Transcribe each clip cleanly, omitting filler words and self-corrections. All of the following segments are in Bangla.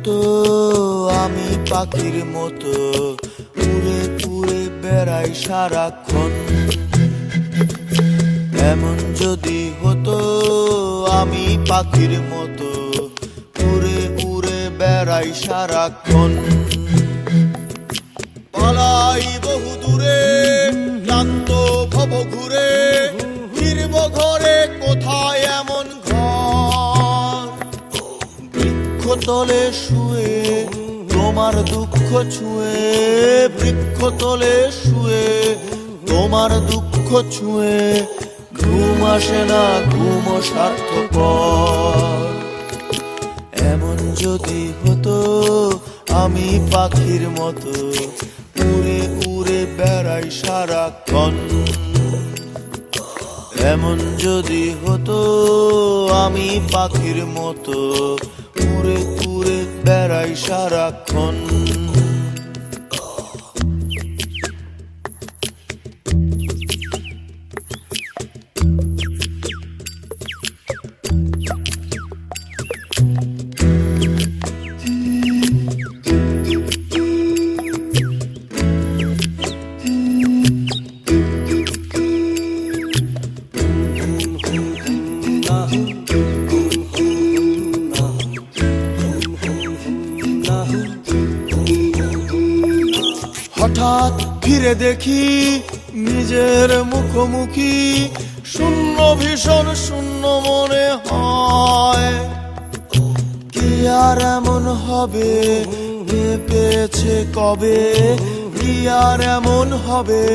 হতো আমি পাখির মতো উড়ে উড়ে বেড়াই সারাক্ষণ। এমন যদি হতো আমি পাখির মতো উড়ে উড়ে বেড়াই সারাক্ষণ। পালাই বহু দূরে ক্লান্ত ভব ঘুরে, ফিরব ঘরে কোথায় এমন ঘর। বৃক্ষতলে শুয়ে তোমার দুঃখ ছুঁয়ে, বৃক্ষতলে শুয়ে তোমার দুঃখ ছুঁয়ে, ঘুম আসে না ঘুম স্বার্থপর। এমন যদি হতো আমি পাখির মতো উড়ে উড়ে বেড়াই সারাক্ষণ। এমন যদি হতো আমি পাখির মতো উড়ে উড়ে বেড়াই সারাক্ষণ। হঠাৎ ফিরে দেখি নিজের মুখোমুখি, শূন্য ভীষণ শূন্য মনে হয়। কি আর এমন হবে কে পেয়েছে কবে, কি আর এমন হবে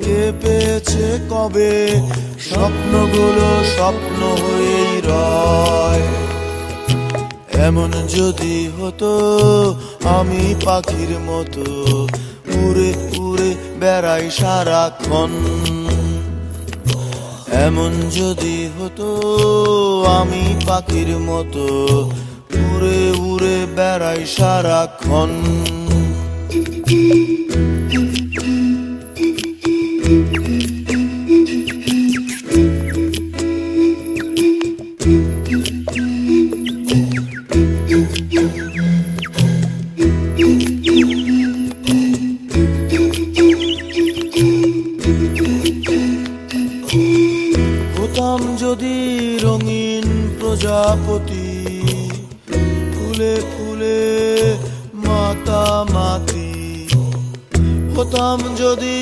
কে পেয়েছে কবে, স্বপ্নগুলো স্বপ্ন হয়েই রয়। এমন যদি হতো আমি পাখির মতো উড়ে উড়ে বেড়াই সারাক্ষণ। এমন যদি হতো আমি পাখির মতো উড়ে উড়ে বেড়াই সারাক্ষণ। হতাম যদি রঙিন প্রজাপতি, ফুলে ফুলে মাতামাতি। হতাম যদি